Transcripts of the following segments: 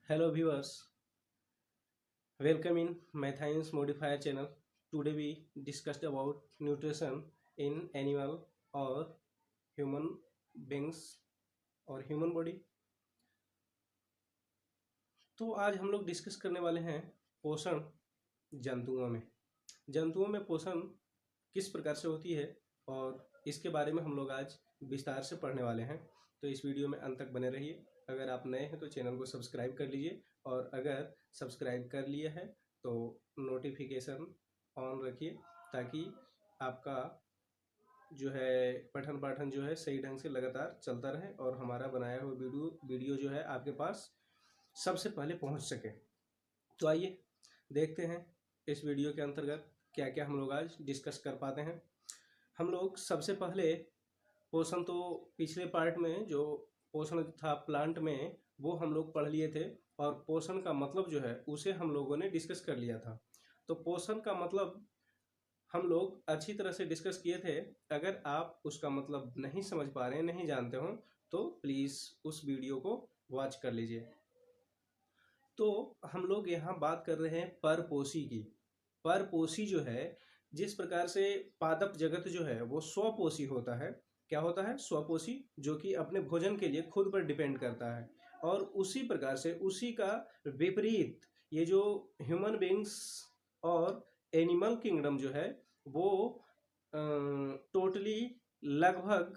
Hello viewers, welcome in Methion's Modifier channel. Today we discussed about nutrition in animal or human beings और human body. तो आज हम लोग discuss करने वाले हैं पोषण जंतुओं में। जंतुओं में पोषण किस प्रकार से होती है और इसके बारे में हम लोग आज विस्तार से पढ़ने वाले हैं। तो इस वीडियो में अंत तक बने रहिए। अगर आप नए हैं तो चैनल को सब्सक्राइब कर लीजिए और अगर सब्सक्राइब कर लिया है तो नोटिफिकेशन ऑन रखिए ताकि आपका जो है पठन पाठन जो है सही ढंग से लगातार चलता रहे और हमारा बनाया हुआ वीडियो जो है आपके पास सबसे पहले पहुंच सके। तो आइए देखते हैं इस वीडियो के अंतर्गत क्या क्या हम लोग आज डिस्कस कर पाते हैं। हम लोग सबसे पहले पोषण तो पिछले पार्ट में जो पोषण था प्लांट में वो हम लोग पढ़ लिए थे और पोषण का मतलब जो है उसे हम लोगों ने डिस्कस कर लिया था। तो पोषण का मतलब हम लोग अच्छी तरह से डिस्कस किए थे। अगर आप उसका मतलब नहीं समझ पा रहे हैं, नहीं जानते हो, तो प्लीज़ उस वीडियो को वॉच कर लीजिए। तो हम लोग यहाँ बात कर रहे हैं परपोषी की। परपोषी जो है, जिस प्रकार से पादप जगत जो है वो स्वपोषी होता है। क्या होता है? स्वपोषी, जो कि अपने भोजन के लिए खुद पर डिपेंड करता है। और उसी प्रकार से उसी का विपरीत ये जो ह्यूमन बींग्स और एनिमल किंगडम जो है वो टोटली लगभग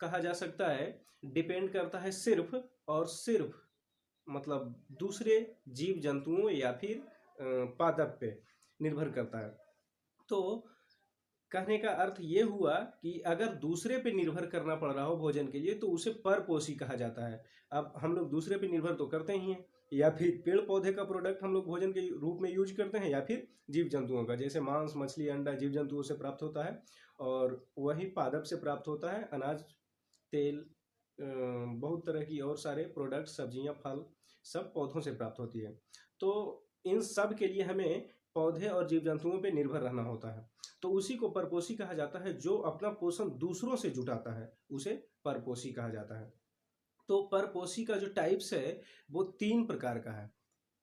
कहा जा सकता है डिपेंड करता है सिर्फ और सिर्फ मतलब दूसरे जीव जंतुओं या फिर पादप पे निर्भर करता है। तो कहने का अर्थ ये हुआ कि अगर दूसरे पे निर्भर करना पड़ रहा हो भोजन के लिए तो उसे परपोषी कहा जाता है। अब हम लोग दूसरे पे निर्भर तो करते ही हैं, या फिर पेड़ पौधे का प्रोडक्ट हम लोग भोजन के रूप में यूज करते हैं, या फिर जीव जंतुओं का, जैसे मांस, मछली, अंडा जीव जंतुओं से प्राप्त होता है और वही पादप से प्राप्त होता है अनाज, तेल, बहुत तरह की और सारे प्रोडक्ट, सब्जियां, फल सब पौधों से प्राप्त होती है। तो इन सब के लिए हमें पौधे और जीव जंतुओं पे निर्भर रहना होता है। तो उसी को परपोषी कहा जाता है। जो अपना पोषण दूसरों से जुटाता है उसे परपोषी कहा जाता है। तो परपोषी का जो टाइप्स है वो 3 प्रकार का है।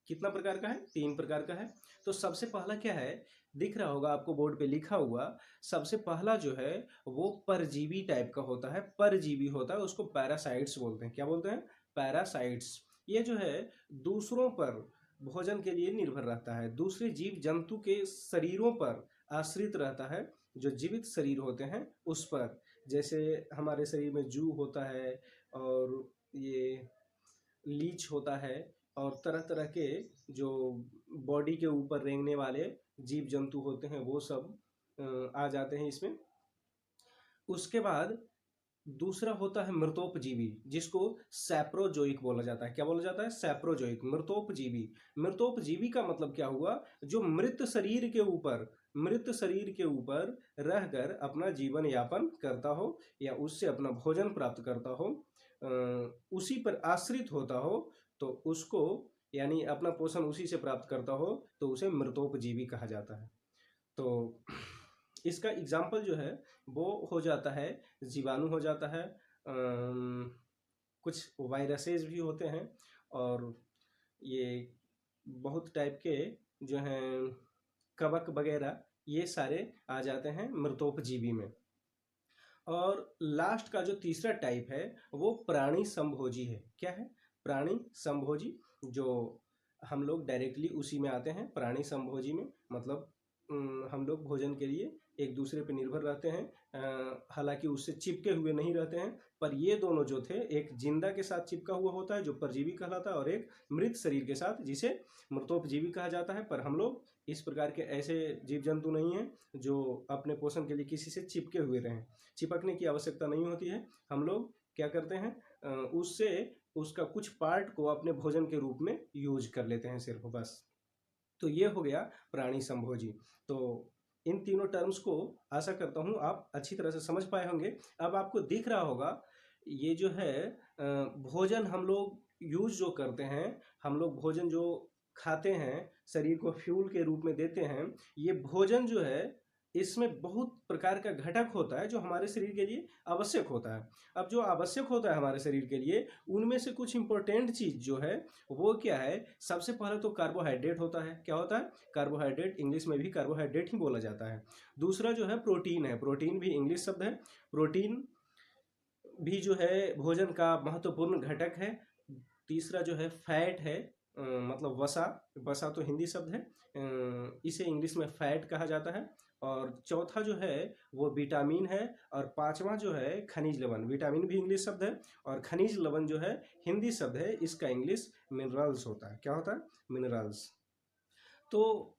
कितना प्रकार का है? 3 प्रकार का है। तो सबसे पहला क्या है, दिख रहा होगा आपको बोर्ड पे लिखा हुआ। सबसे पहला जो है वो परजीवी टाइप का होता है। परजीवी होता है, उसको पैरासाइट्स बोलते हैं। क्या बोलते हैं? पैरासाइट्स। ये जो है दूसरों पर भोजन के लिए निर्भर रहता है, दूसरे जीव जंतु के शरीरों पर आश्रित रहता है, जो जीवित शरीर होते हैं उस पर। जैसे हमारे शरीर में जू होता है और ये लीच होता है और तरह तरह के जो बॉडी के ऊपर रेंगने वाले जीव जंतु होते हैं वो सब आ जाते हैं इसमें। उसके बाद दूसरा होता है मृतोपजीवी, जिसको सैप्रोजोइक बोला जाता है। क्या बोला जाता है? सैप्रोजोइक, मृतोपजीवी। मृतोपजीवी का मतलब क्या हुआ? जो मृत शरीर के ऊपर रहकर अपना जीवन यापन करता हो या उससे अपना भोजन प्राप्त करता हो, उसी पर आश्रित होता हो, तो उसको यानी अपना पोषण उसी से प्राप्त करता हो तो उसे मृतोपजीवी कहा जाता है। तो इसका एग्जाम्पल जो है वो हो जाता है जीवाणु, हो जाता है कुछ वायरसेस भी होते हैं और ये बहुत टाइप के जो हैं कवक वगैरह, ये सारे आ जाते हैं मृतोपजीवी में। और लास्ट का जो तीसरा टाइप है वो प्राणी संभोजी है। क्या है? प्राणी संभोजी, जो हम लोग डायरेक्टली उसी में आते हैं। प्राणी संभोजी में मतलब हम लोग भोजन के लिए एक दूसरे पर निर्भर रहते हैं, हालांकि उससे चिपके हुए नहीं रहते हैं। पर ये दोनों जो थे, एक जिंदा के साथ चिपका हुआ होता है जो परजीवी कहलाता है और एक मृत शरीर के साथ जिसे मृतोपजीवी कहा जाता है। पर हम लोग इस प्रकार के ऐसे जीव जंतु नहीं हैं जो अपने पोषण के लिए किसी से चिपके हुए रहें। चिपकने की आवश्यकता नहीं होती है। हम लोग क्या करते हैं, उससे उसका कुछ पार्ट को अपने भोजन के रूप में यूज कर लेते हैं सिर्फ, बस। तो ये हो गया प्राणी संभोजी। तो इन तीनों टर्म्स को आशा करता हूँ आप अच्छी तरह से समझ पाए होंगे। अब आपको दिख रहा होगा ये जो है भोजन हम लोग यूज जो करते हैं, हम लोग भोजन जो खाते हैं, शरीर को फ्यूल के रूप में देते हैं, ये भोजन जो है इसमें बहुत प्रकार का घटक होता है जो हमारे शरीर के लिए आवश्यक होता है। अब जो आवश्यक होता है हमारे शरीर के लिए, उनमें से कुछ इंपॉर्टेंट चीज़ जो है वो क्या है, सबसे पहले तो कार्बोहाइड्रेट होता है। क्या होता है? कार्बोहाइड्रेट, इंग्लिश में भी कार्बोहाइड्रेट ही बोला जाता है। दूसरा जो है प्रोटीन है, प्रोटीन भी इंग्लिश शब्द है। प्रोटीन भी जो है भोजन का महत्वपूर्ण घटक है। तीसरा जो है फैट है, मतलब वसा, वसा तो हिंदी शब्द है, इसे इंग्लिश में फैट कहा जाता है। और चौथा जो है वो विटामिन है। और पांचवा जो है खनिज लवण, विटामिन भी इंग्लिश शब्द है और खनिज लवण जो है हिंदी शब्द है, इसका इंग्लिश मिनरल्स होता है। क्या होता है? मिनरल्स। तो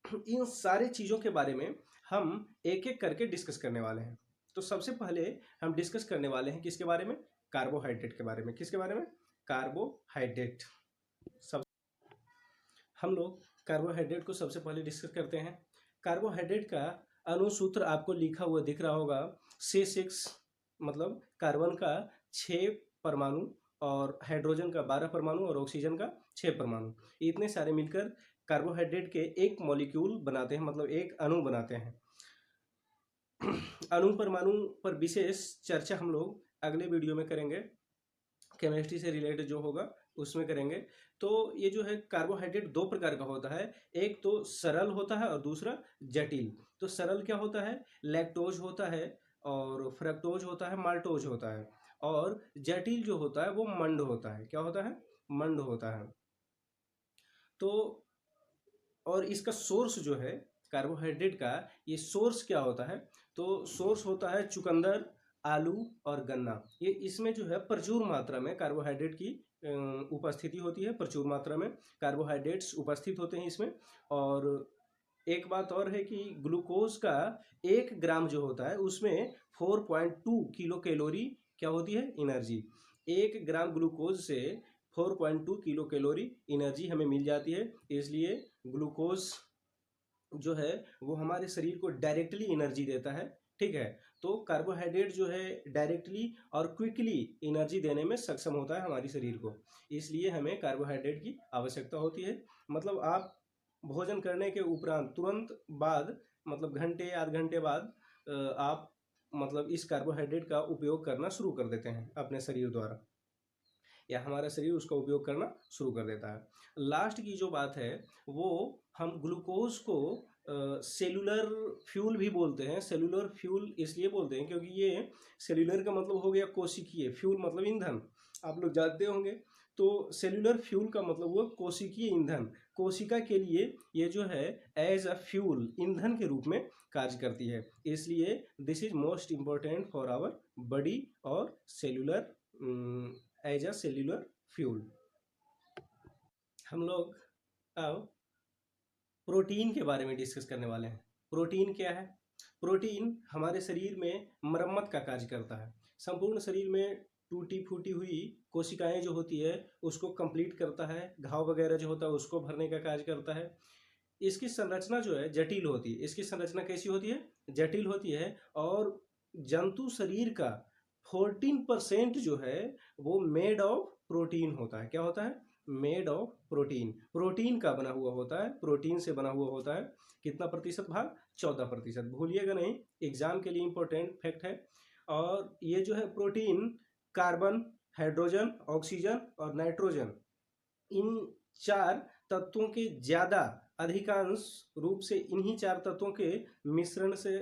इन सारे चीज़ों के बारे में हम एक एक करके डिस्कस करने वाले हैं। तो सबसे पहले हम डिस्कस करने वाले हैं किसके बारे में? कार्बोहाइड्रेट के बारे में। किसके बारे में? कार्बोहाइड्रेट। सब हम लोग कार्बोहाइड्रेट को सबसे पहले डिस्कस करते हैं। कार्बोहाइड्रेट का अणुसूत्र आपको लिखा हुआ दिख रहा होगा, C6, मतलब कार्बन का 6 परमाणु और हाइड्रोजन का 12 परमाणु और ऑक्सीजन का 6 परमाणु, इतने सारे मिलकर कार्बोहाइड्रेट के एक मॉलिक्यूल बनाते हैं, मतलब एक अणु बनाते हैं। अणु परमाणु पर विशेष चर्चा हम लोग अगले वीडियो में करेंगे, केमिस्ट्री से रिलेटेड जो होगा उसमें करेंगे। तो ये जो है कार्बोहाइड्रेट दो प्रकार का होता है, एक तो सरल होता है और दूसरा जटिल। तो सरल क्या होता है? लैक्टोज होता है और फ्रक्टोज होता है, माल्टोज होता है। और जटिल जो होता है वो मंड होता है। क्या होता है? मंड होता है। तो और इसका सोर्स जो है कार्बोहाइड्रेट का, ये सोर्स क्या होता है? तो सोर्स होता है चुकंदर, आलू और गन्ना। ये इसमें जो है प्रचुर मात्रा में कार्बोहाइड्रेट की उपस्थिति होती है, प्रचुर मात्रा में कार्बोहाइड्रेट्स उपस्थित होते हैं इसमें। और एक बात और है कि ग्लूकोज का 1 ग्राम जो होता है उसमें 4.2 किलो कैलोरी क्या होती है? एनर्जी। 1 ग्राम ग्लूकोज से 4.2 किलो कैलोरी एनर्जी हमें मिल जाती है। इसलिए ग्लूकोज जो है वो हमारे शरीर को डायरेक्टली एनर्जी देता है। ठीक है। तो कार्बोहाइड्रेट जो है डायरेक्टली और क्विकली एनर्जी देने में सक्षम होता है हमारे शरीर को, इसलिए हमें कार्बोहाइड्रेट की आवश्यकता होती है। मतलब आप भोजन करने के उपरांत तुरंत बाद, मतलब घंटे आध घंटे बाद आप मतलब इस कार्बोहाइड्रेट का उपयोग करना शुरू कर देते हैं अपने शरीर द्वारा, या हमारा शरीर उसका उपयोग करना शुरू कर देता है। लास्ट की जो बात है वो, हम ग्लूकोज को सेलुलर फ्यूल भी बोलते हैं। सेलुलर फ्यूल इसलिए बोलते हैं क्योंकि ये सेलुलर का मतलब हो गया कोशिकीय, फ्यूल मतलब ईंधन, आप लोग जानते होंगे। तो सेलुलर फ्यूल का मतलब वो कोशिकीय ईंधन, कोशिका के लिए ये जो है एज अ फ्यूल, ईंधन के रूप में कार्य करती है। इसलिए this is most important for our body और cellular, as a cellular fuel. हम लोग अब प्रोटीन के बारे में डिस्कस करने वाले हैं। प्रोटीन क्या है? प्रोटीन हमारे शरीर में मरम्मत का कार्य करता है। संपूर्ण शरीर में टूटी फूटी हुई कोशिकाएं जो होती है उसको कंप्लीट करता है, घाव वगैरह जो होता है उसको भरने का कार्य करता है। इसकी संरचना जो है जटिल होती है। इसकी संरचना कैसी होती है? जटिल होती है। और जंतु शरीर का 14% जो है वो मेड ऑफ प्रोटीन होता है। क्या होता है? Made of protein. प्रोटीन का बना हुआ होता है, प्रोटीन से बना हुआ होता है। कितना प्रतिशत भाग? 14%। भूलिएगा नहीं, एग्जाम के लिए इंपॉर्टेंट फैक्ट है। और ये जो है प्रोटीन कार्बन, हाइड्रोजन, ऑक्सीजन और नाइट्रोजन, इन 4 तत्वों के ज़्यादा अधिकांश रूप से इन्हीं 4 तत्वों के मिश्रण से,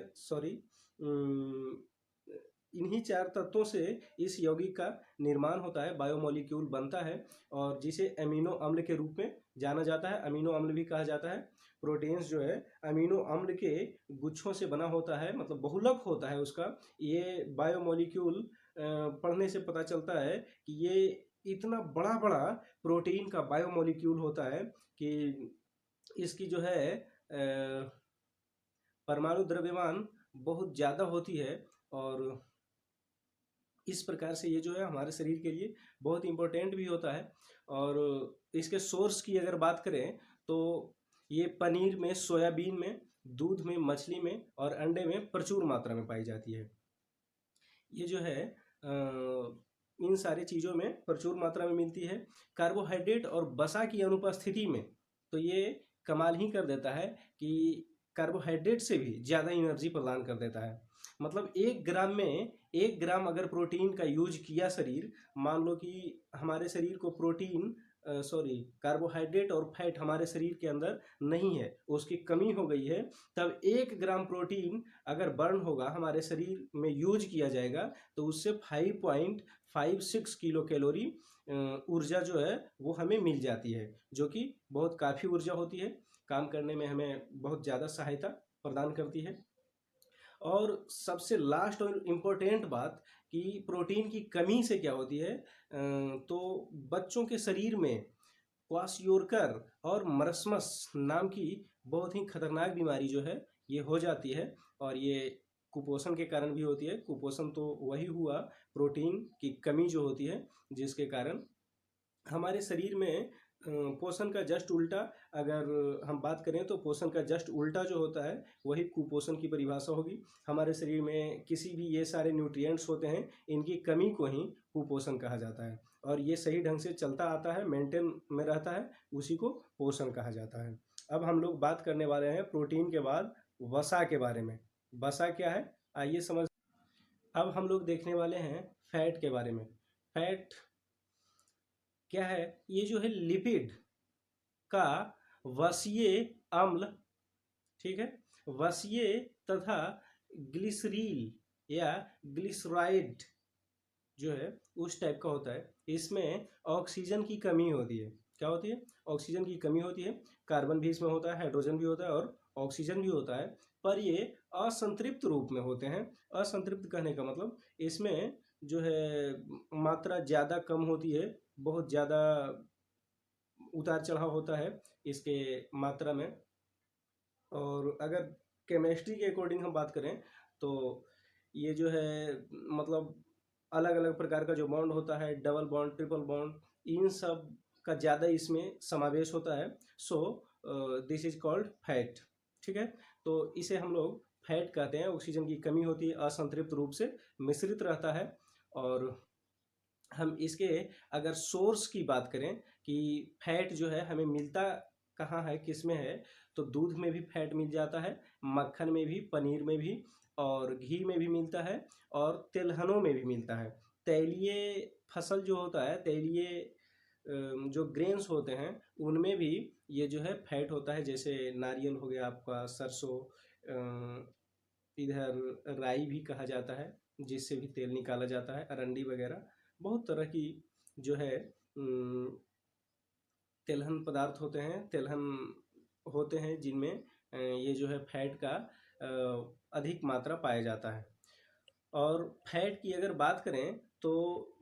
इन्हीं 4 तत्वों से इस यौगिक का निर्माण होता है, बायोमोलिक्यूल बनता है, और जिसे अमीनो अम्ल के रूप में जाना जाता है। अमीनो अम्ल भी कहा जाता है। प्रोटीन्स जो है अमीनो अम्ल के गुच्छों से बना होता है, मतलब बहुलक होता है उसका। ये बायोमोलिक्यूल पढ़ने से पता चलता है कि ये इतना बड़ा बड़ा प्रोटीन का बायोमोलिक्यूल होता है कि इसकी जो है परमाणु द्रव्यमान बहुत ज़्यादा होती है। और इस प्रकार से ये जो है हमारे शरीर के लिए बहुत इम्पोर्टेंट भी होता है। और इसके सोर्स की अगर बात करें तो ये पनीर में, सोयाबीन में, दूध में, मछली में और अंडे में प्रचुर मात्रा में पाई जाती है। ये जो है इन सारी चीज़ों में प्रचुर मात्रा में मिलती है। कार्बोहाइड्रेट और वसा की अनुपस्थिति में तो ये कमाल ही कर देता है कि कार्बोहाइड्रेट से भी ज़्यादा एनर्जी प्रदान कर देता है। मतलब 1 ग्राम अगर प्रोटीन का यूज किया शरीर, मान लो कि हमारे शरीर को प्रोटीन सॉरी कार्बोहाइड्रेट और फैट हमारे शरीर के अंदर नहीं है, उसकी कमी हो गई है, तब 1 ग्राम प्रोटीन अगर बर्न होगा हमारे शरीर में यूज किया जाएगा तो उससे 5.56 किलो कैलोरी ऊर्जा जो है वो हमें मिल जाती है, जो कि बहुत काफ़ी ऊर्जा होती है, काम करने में हमें बहुत ज़्यादा सहायता प्रदान करती है। और सबसे लास्ट और इम्पोर्टेंट बात कि प्रोटीन की कमी से क्या होती है, तो बच्चों के शरीर में क्वाशियोरकर और मरस्मस नाम की बहुत ही खतरनाक बीमारी जो है ये हो जाती है, और ये कुपोषण के कारण भी होती है। कुपोषण तो वही हुआ, प्रोटीन की कमी जो होती है, जिसके कारण हमारे शरीर में पोषण का जस्ट उल्टा, अगर हम बात करें तो पोषण का जस्ट उल्टा जो होता है वही कुपोषण की परिभाषा होगी। हमारे शरीर में किसी भी ये सारे न्यूट्रिएंट्स होते हैं, इनकी कमी को ही कुपोषण कहा जाता है, और ये सही ढंग से चलता आता है, मेंटेन में रहता है, उसी को पोषण कहा जाता है। अब हम लोग बात करने वाले हैं प्रोटीन के बाद वसा के बारे में। वसा क्या है, आइए समझ। अब हम लोग देखने वाले हैं फैट के बारे में। फैट क्या है, ये जो है लिपिड का वसीय अम्ल, ठीक है, वसीय तथा ग्लिसरील या ग्लिसराइड जो है उस टाइप का होता है। इसमें ऑक्सीजन की कमी होती है। क्या होती है, ऑक्सीजन की कमी होती है। कार्बन भी इसमें होता है, हाइड्रोजन भी होता है और ऑक्सीजन भी होता है, पर ये असंतृप्त रूप में होते हैं। असंतृप्त कहने का मतलब इसमें जो है मात्रा ज़्यादा कम होती है, बहुत ज़्यादा उतार चढ़ाव होता है इसके मात्रा में। और अगर केमिस्ट्री के अकॉर्डिंग हम बात करें तो ये जो है मतलब अलग अलग प्रकार का जो बॉन्ड होता है, डबल बॉन्ड, ट्रिपल बॉन्ड, इन सब का ज़्यादा इसमें समावेश होता है। So this is called fat, ठीक है। तो इसे हम लोग फैट कहते हैं। ऑक्सीजन की कमी होती है, असंतृप्त रूप से मिश्रित रहता है। और हम इसके अगर सोर्स की बात करें कि फैट जो है हमें मिलता कहाँ है, किस में है, तो दूध में भी फैट मिल जाता है, मक्खन में भी, पनीर में भी, और घी में भी मिलता है, और तिलहनों में भी मिलता है। तैलीय फसल जो होता है, तैलीय जो ग्रेन्स होते हैं उनमें भी ये जो है फैट होता है। जैसे नारियल हो गया आपका, सरसों, इधर राई भी कहा जाता है जिससे भी तेल निकाला जाता है, अरंडी वगैरह, बहुत तरह की जो है तिलहन पदार्थ होते हैं, तिलहन होते हैं जिनमें ये जो है फैट का अधिक मात्रा पाया जाता है। और फैट की अगर बात करें तो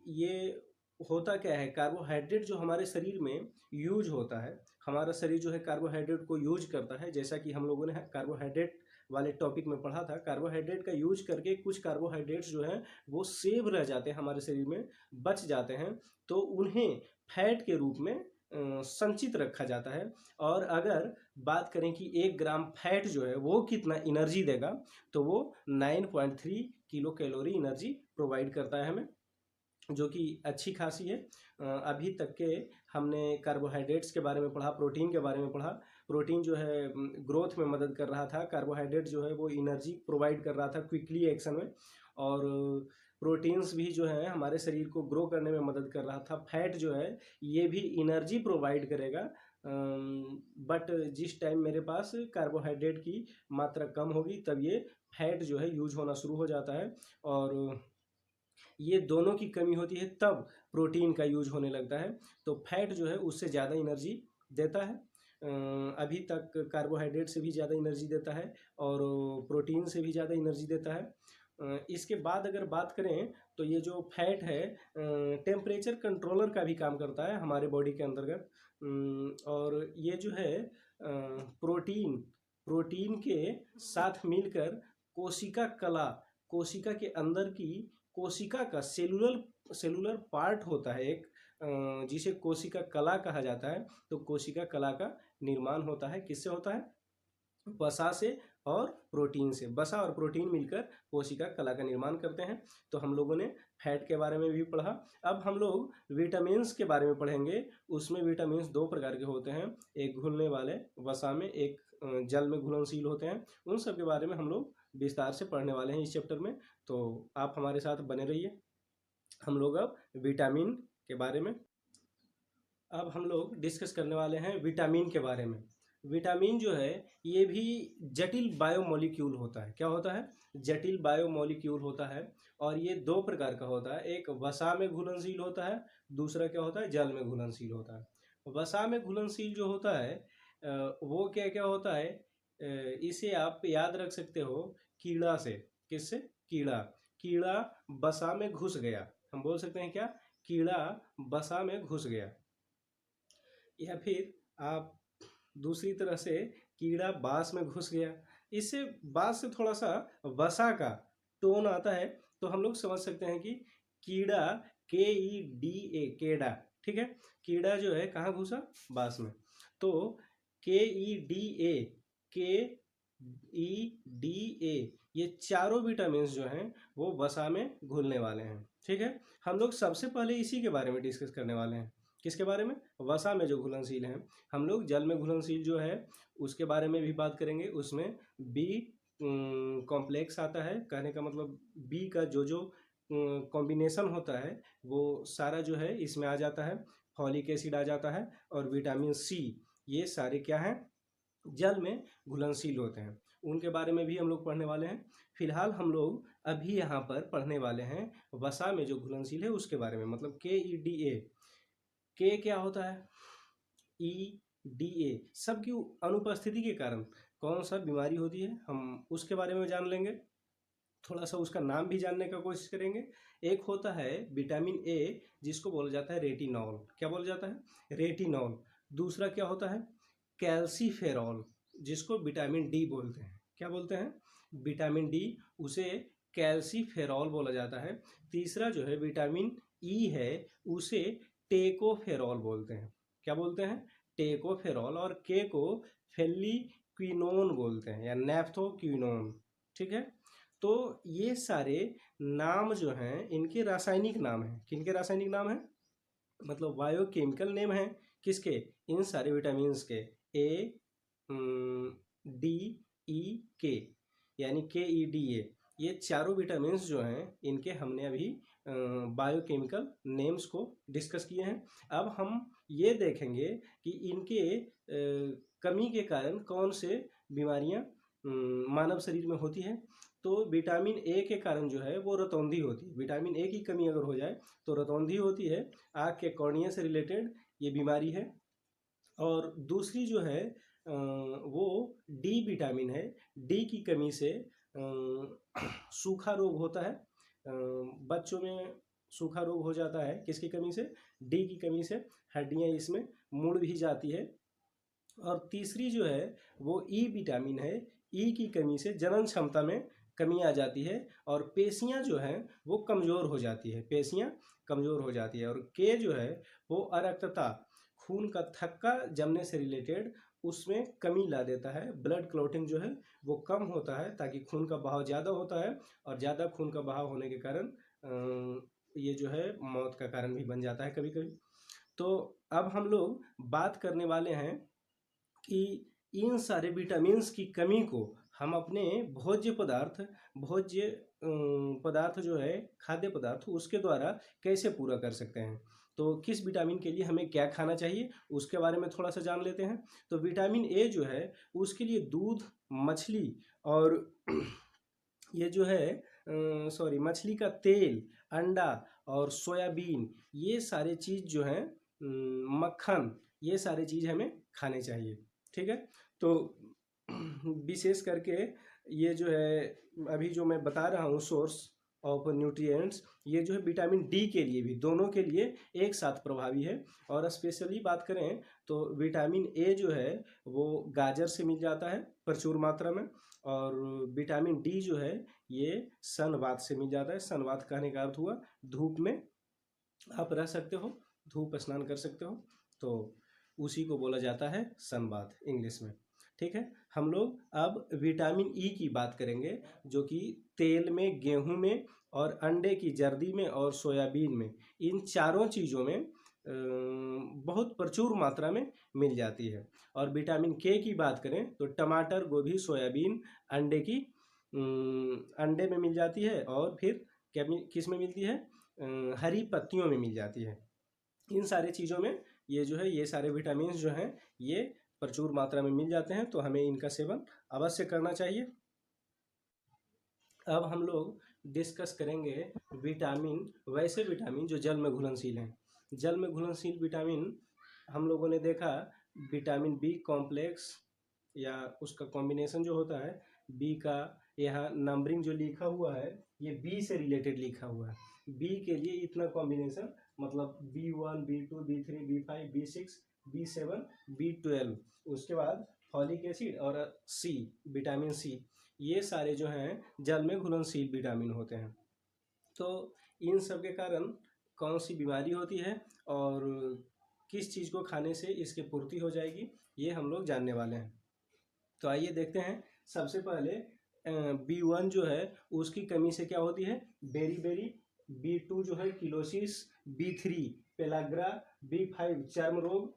ये होता क्या है, कार्बोहाइड्रेट जो हमारे शरीर में यूज होता है, हमारा शरीर जो है कार्बोहाइड्रेट को यूज करता है। जैसा कि हम लोगों ने कार्बोहाइड्रेट वाले टॉपिक में पढ़ा था, कार्बोहाइड्रेट का यूज करके कुछ कार्बोहाइड्रेट्स जो हैं वो सेव रह जाते हैं, हमारे शरीर में बच जाते हैं, तो उन्हें फैट के रूप में संचित रखा जाता है। और अगर बात करें कि 1 ग्राम फैट जो है वो कितना एनर्जी देगा, तो वो 9.3 किलो कैलोरी एनर्जी प्रोवाइड करता है हमें, जो कि अच्छी खासी है। अभी तक के हमने कार्बोहाइड्रेट्स के बारे में पढ़ा, प्रोटीन के बारे में पढ़ा। प्रोटीन जो है ग्रोथ में मदद कर रहा था, कार्बोहाइड्रेट जो है वो एनर्जी प्रोवाइड कर रहा था क्विकली एक्शन में, और प्रोटीन्स भी जो है हमारे शरीर को ग्रो करने में मदद कर रहा था। फैट जो है ये भी एनर्जी प्रोवाइड करेगा, बट जिस टाइम मेरे पास कार्बोहाइड्रेट की मात्रा कम होगी तब ये फैट जो है यूज होना शुरू हो जाता है, और ये दोनों की कमी होती है तब प्रोटीन का यूज होने लगता है। तो फैट जो है उससे ज़्यादा एनर्जी देता है, अभी तक कार्बोहाइड्रेट से भी ज़्यादा एनर्जी देता है, और प्रोटीन से भी ज़्यादा एनर्जी देता है। इसके बाद अगर बात करें तो ये जो फैट है टेम्परेचर कंट्रोलर का भी काम करता है हमारे बॉडी के अंतर्गत। और ये जो है प्रोटीन प्रोटीन के साथ मिलकर कोशिका कला, कोशिका के अंदर की कोशिका का सेलुलर पार्ट होता है एक, जिसे कोशिका कला कहा जाता है। तो कोशिका कला का निर्माण होता है, किससे होता है, वसा से और प्रोटीन से। वसा और प्रोटीन मिलकर कोशिका कला का निर्माण करते हैं। तो हम लोगों ने फैट के बारे में भी पढ़ा। अब हम लोग विटामिन्स के बारे में पढ़ेंगे। उसमें विटामिन्स दो प्रकार के होते हैं, एक घुलने वाले वसा में, एक जल में घुलनशील होते हैं। उन सब के बारे में हम लोग विस्तार से पढ़ने वाले हैं इस चैप्टर में। तो आप हमारे साथ बने रहिए। हम लोग अब विटामिन के बारे में अब हम लोग डिस्कस करने वाले हैं विटामिन के बारे में। विटामिन जो है ये भी जटिल बायोमोलिक्यूल होता है। क्या होता है? जटिल बायोमोलिक्यूल होता है। और ये दो प्रकार का होता है, एक वसा में घुलनशील होता है, दूसरा क्या होता है? जल में घुलनशील होता है। वसा में घुलनशील जो होता है वो क्या क्या होता है, इसे आप याद रख सकते हो कीड़ा से। किससे? कीड़ा। कीड़ा वसा में घुस गया, हम बोल सकते हैं क्या? कीड़ा वसा में घुस गया। या फिर आप दूसरी तरह से कीड़ा बांस में घुस गया। इससे बांस से थोड़ा सा वसा का टोन आता है, तो हम लोग समझ सकते हैं कि कीड़ा, KEDA, केड़ा। ठीक है, कीड़ा जो है कहाँ घुसा? बांस में। तो KEDA, KEDA ये चारों विटामिन जो हैं वो वसा में घुलने वाले हैं। ठीक है, हम लोग सबसे पहले इसी के बारे में डिस्कस करने वाले हैं। किसके बारे में? वसा में जो घुलनशील हैं। हम लोग जल में घुलनशील जो है उसके बारे में भी बात करेंगे। उसमें बी कॉम्प्लेक्स आता है, कहने का मतलब बी का जो जो कॉम्बिनेशन होता है वो सारा जो है इसमें आ जाता है। फॉलिक एसिड आ जाता है और विटामिन सी, ये सारे क्या हैं? जल में घुलनशील होते हैं। उनके बारे में भी हम लोग पढ़ने वाले हैं। फिलहाल हम लोग अभी यहाँ पर पढ़ने वाले हैं वसा में जो घुलनशील है उसके बारे में, मतलब KEDA। के क्या होता है? EDA। सबकी अनुपस्थिति के कारण कौन सा बीमारी होती है हम उसके बारे में जान लेंगे। थोड़ा सा उसका नाम भी जानने का कोशिश करेंगे। एक होता है विटामिन ए जिसको बोला जाता है रेटिनॉल। क्या बोला जाता है? रेटिनॉल। दूसरा क्या होता है? कैल्सीफेरॉल, जिसको विटामिन डी बोलते हैं। क्या बोलते हैं? विटामिन डी, उसे कैल्सीफेरॉल बोला जाता है। तीसरा जो है विटामिन ई है, उसे टेकोफेरॉल बोलते हैं। क्या बोलते हैं? टेकोफेरॉल। और के को फेलिक्विनोन बोलते हैं या नैप्थोक्विनोन। ठीक है, तो ये सारे नाम जो हैं इनके रासायनिक नाम हैं। किनके रासायनिक नाम हैं? मतलब बायोकेमिकल नेम है किसके? इन सारे विटामिन्स के। ADEK यानी KEDA, ये चारों विटामिन्स जो हैं इनके हमने अभी बायोकेमिकल नेम्स को डिस्कस किए हैं। अब हम ये देखेंगे कि इनके कमी के कारण कौन से बीमारियां मानव शरीर में होती है। तो विटामिन ए के कारण जो है वो रतौंधी होती है। विटामिन ए की कमी अगर हो जाए तो रतौंधी होती है, आँख के कॉर्निया से रिलेटेड ये बीमारी है। और दूसरी जो है वो डी विटामिन है। डी की कमी से सूखा रोग होता है। बच्चों में सूखा रोग हो जाता है किसकी कमी से? डी की कमी से। हड्डियाँ इसमें मुड़ भी जाती है। और तीसरी जो है वो ई विटामिन है। ई की कमी से जनन क्षमता में कमी आ जाती है और पेशियां जो हैं वो कमज़ोर हो जाती है। पेशियां कमज़ोर हो जाती है। और के जो है वो अरक्तता, खून का थक्का जमने से रिलेटेड उसमें कमी ला देता है। ब्लड क्लॉटिंग जो है वो कम होता है, ताकि खून का बहाव ज़्यादा होता है और ज़्यादा खून का बहाव होने के कारण ये जो है मौत का कारण भी बन जाता है कभी कभी। तो अब हम लोग बात करने वाले हैं कि इन सारे विटामिन्स की कमी को हम अपने भोज्य पदार्थ जो है, खाद्य पदार्थ, उसके द्वारा कैसे पूरा कर सकते हैं। तो किस विटामिन के लिए हमें क्या खाना चाहिए उसके बारे में थोड़ा सा जान लेते हैं। तो विटामिन ए जो है उसके लिए दूध, मछली और ये जो है मछली का तेल, अंडा और सोयाबीन, ये सारे चीज़ जो हैं, मक्खन, ये सारे चीज़ हमें खाने चाहिए। ठीक है, तो विशेष करके ये जो है अभी जो मैं बता रहा हूँ सोर्स ऑफ न्यूट्रिएंट्स, ये जो है विटामिन डी के लिए भी, दोनों के लिए एक साथ प्रभावी है। और स्पेशली बात करें तो विटामिन ए जो है वो गाजर से मिल जाता है प्रचुर मात्रा में। और विटामिन डी जो है ये सनबाथ से मिल जाता है। सनबाथ कहने का अर्थ हुआ धूप में आप रह सकते हो, धूप स्नान कर सकते हो, तो उसी को बोला जाता है सनबाथ इंग्लिश में। ठीक है। हम लोग अब विटामिन ई की बात करेंगे, जो कि तेल में, गेहूं में और अंडे की जर्दी में और सोयाबीन में, इन चारों चीज़ों में बहुत प्रचुर मात्रा में मिल जाती है। और विटामिन के की बात करें तो टमाटर, गोभी, सोयाबीन, अंडे की अंडे में मिल जाती है, और फिर क्या किस में मिलती है, हरी पत्तियों में मिल जाती है। इन सारे चीज़ों में ये जो है, ये सारे विटामिन जो हैं ये प्रचुर मात्रा में मिल जाते हैं, तो हमें इनका सेवन अवश्य करना चाहिए। अब हम लोग डिस्कस करेंगे विटामिन, वैसे विटामिन जो जल में घुलनशील हैं। जल में घुलनशील विटामिन हम लोगों ने देखा, विटामिन बी कॉम्प्लेक्स या उसका कॉम्बिनेशन जो होता है, बी का यहाँ नंबरिंग जो लिखा हुआ है ये बी से रिलेटेड लिखा हुआ है। बी के लिए इतना कॉम्बिनेशन, मतलब B1, B2, B3, B5, B6, B7, B12, उसके बाद फॉलिक एसिड और सी, विटामिन सी, ये सारे जो हैं जल में घुलनशील विटामिन होते हैं। तो इन सब के कारण कौन सी बीमारी होती है और किस चीज़ को खाने से इसकी पूर्ति हो जाएगी, ये हम लोग जानने वाले हैं। तो आइए देखते हैं। सबसे पहले B1 जो है उसकी कमी से क्या होती है, बेरी, B2 जो है किलोसिस, B3 पेलाग्रा, B5 चर्म रोग,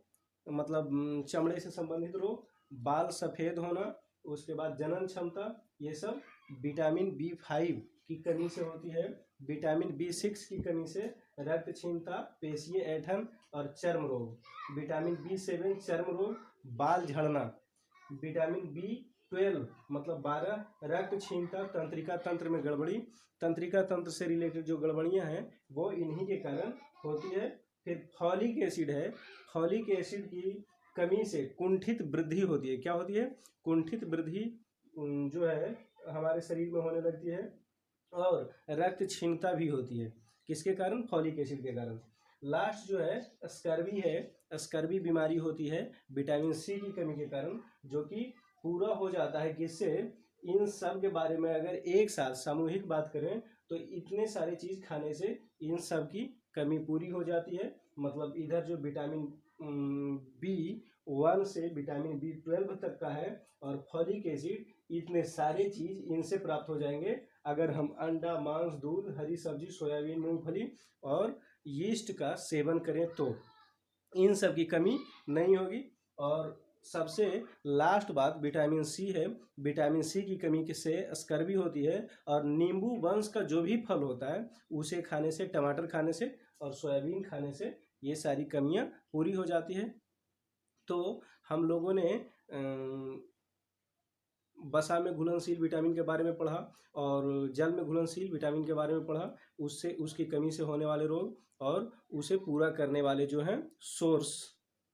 मतलब चमड़े से संबंधित रोग, बाल सफ़ेद होना, उसके बाद जनन क्षमता, ये सब विटामिन B5 की कमी से होती है। विटामिन B6 की कमी से रक्त क्षीणता, पेशीय ऐंठन और चर्म रोग। विटामिन B7 चर्म रोग, बाल झड़ना। विटामिन B12 मतलब 12 रक्त क्षीणता, तंत्रिका तंत्र में गड़बड़ी। तंत्रिका तंत्र से रिलेटेड जो गड़बड़ियां हैं वो इन्हीं के कारण होती है। फिर फॉलिक एसिड है, फॉलिक एसिड की कमी से कुंठित वृद्धि होती है। क्या होती है, कुंठित वृद्धि जो है हमारे शरीर में होने लगती है, और रक्त क्षीणता भी होती है। किसके कारण, फॉलिक एसिड के कारण। लास्ट जो है स्कर्वी है, स्कर्वी बीमारी होती है विटामिन सी की कमी के कारण, जो कि पूरा हो जाता है किससे, इन सब के बारे में अगर एक साथ सामूहिक बात करें तो इतने सारे चीज़ खाने से इन सब की कमी पूरी हो जाती है। मतलब इधर जो विटामिन B1 से विटामिन B12 तक का है, और फॉलिक एसिड, इतने सारे चीज़ इनसे प्राप्त हो जाएंगे अगर हम अंडा, मांस, दूध, हरी सब्जी, सोयाबीन, मूंगफली और यीस्ट का सेवन करें तो इन सब की कमी नहीं होगी। और सबसे लास्ट बात विटामिन सी है। विटामिन सी की कमी से स्कर्वी होती है, और नींबू वंश का जो भी फल होता है उसे खाने से, टमाटर खाने से और सोयाबीन खाने से ये सारी कमियां पूरी हो जाती है। तो हम लोगों ने वसा में घुलनशील विटामिन के बारे में पढ़ा, और जल में घुलनशील विटामिन के बारे में पढ़ा, उससे उसकी कमी से होने वाले रोग और उसे पूरा करने वाले जो हैं सोर्स,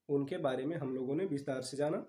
उनके बारे में हम लोगों ने विस्तार से जाना।